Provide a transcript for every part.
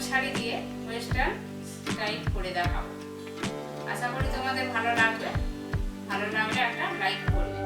শাড়ি দিয়ে western style করে দেখাবো। আশা করি তোমাদের ভালো লাগবে। ভালো লাগলে একটা লাইক করবে।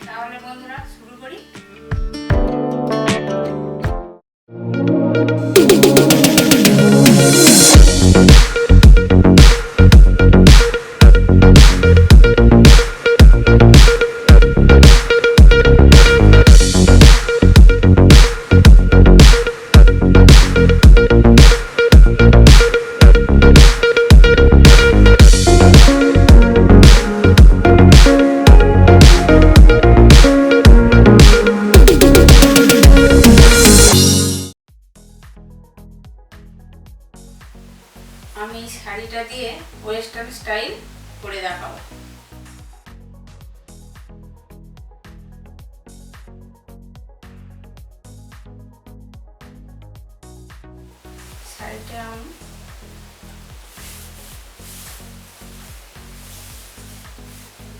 তাহলে বন্ধুরা শুরু করি। আমি শাড়িটা দিয়ে ওয়েস্টার্ন স্টাইল করে দেখাবো। শাড়িটা আমি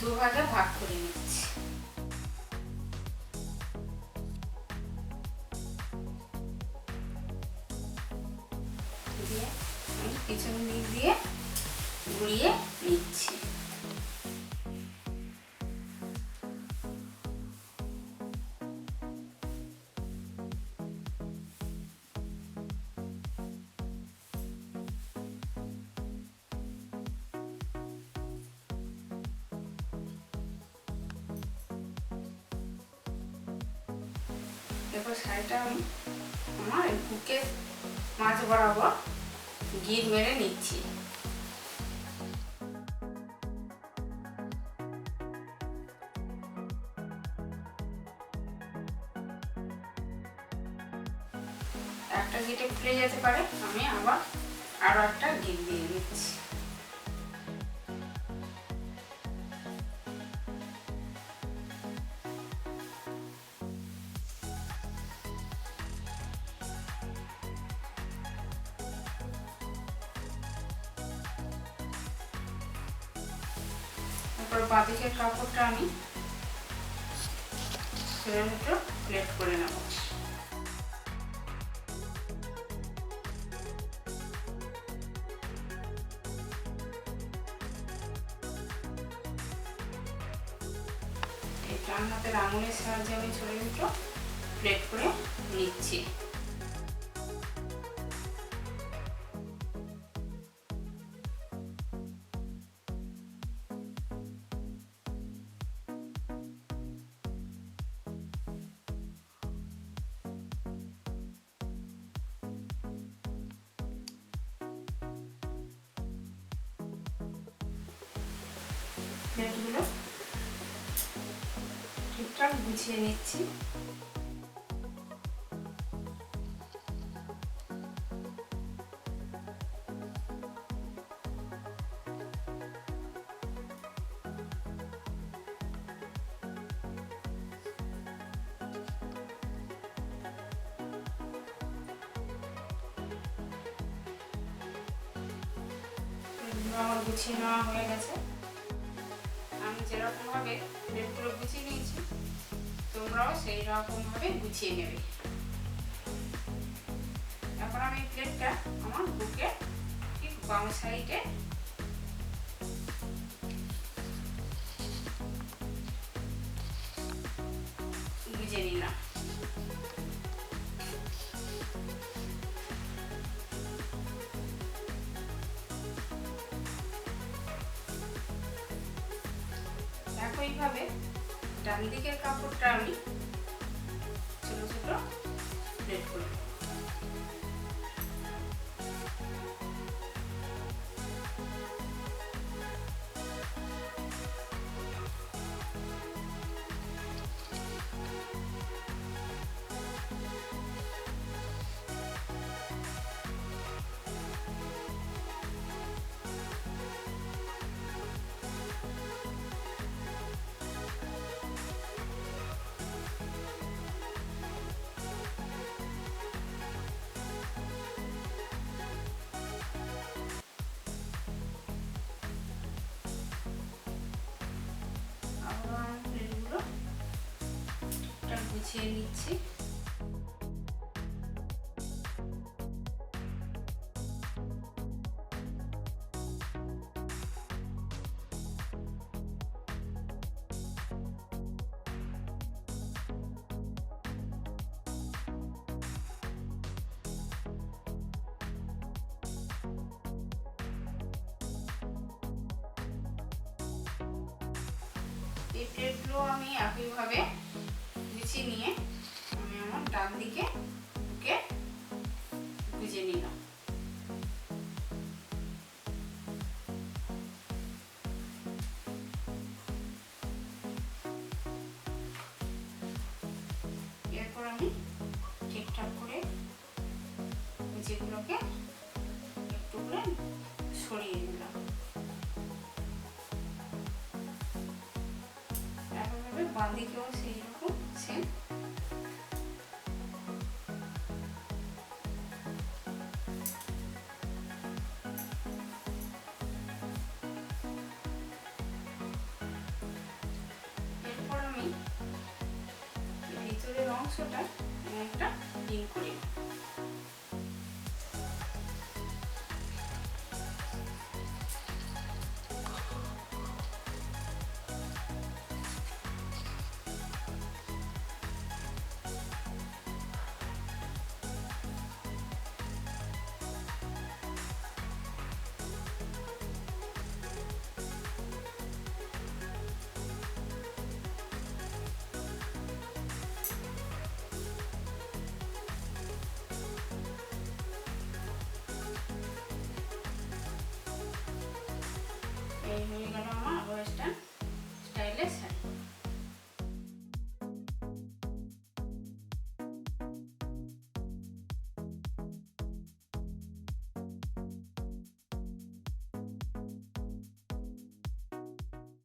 দুভাগে ভাগ করে নিচ্ছি। দিয়ে আমি পিছন দিক দিয়ে ঘুরিয়ে নিচ্ছি। দেখো শাড়িটা আমি আমার বুকে মাঝ বরাবর গিট মেরে নিচ্ছি। একটা গিটে খুলে যেতে পারে, আমি আবার আরো একটা গিট দিয়ে নিচ্ছি। তারপর বাঁদিকের কাপড়টা আমি ছোট ছোট প্লেট করে নেব। এই ডান হাতের আঙুলের সাহায্যে আমি ছোট ছোট প্লেট করে নিচ্ছি। প্লেটগুলো ঠিকঠাক গুছিয়ে নিচ্ছি। আমার গুছিয়ে নেওয়া হয়ে গেছে। আমি যেরকম ভাবে প্লেটগুলো গুছিয়ে নিয়েছি, তোমরাও সেই রকম ভাবে গুছিয়ে নেবে। এখন আমি প্লেটটা আমার বুকে ঠিক বাম সাইডে গুছিয়ে নিলাম। একইভাবে ডান দিকের কাপড়টা আমি ছোট ছোট প্লেট করে নেব। গুছিয়ে নিচ্ছি। এই প্লেটগুলো আমি একইভাবে গুছিয়ে নিয়ে আমি আমার ডান দিকে ওকে গুছিয়ে নিলাম। এরপর আমি ঠিকঠাক করে যেগুলোকে একটু করে সরিয়ে নিলাম। একইভাবে বাঁ দিকেও সেই রকম সেম। এরপর আমি ভিতরের অংশটা একটা পিন করে নেব। এই হয়ে গেল আমার ওয়েস্টার্ন স্টাইলের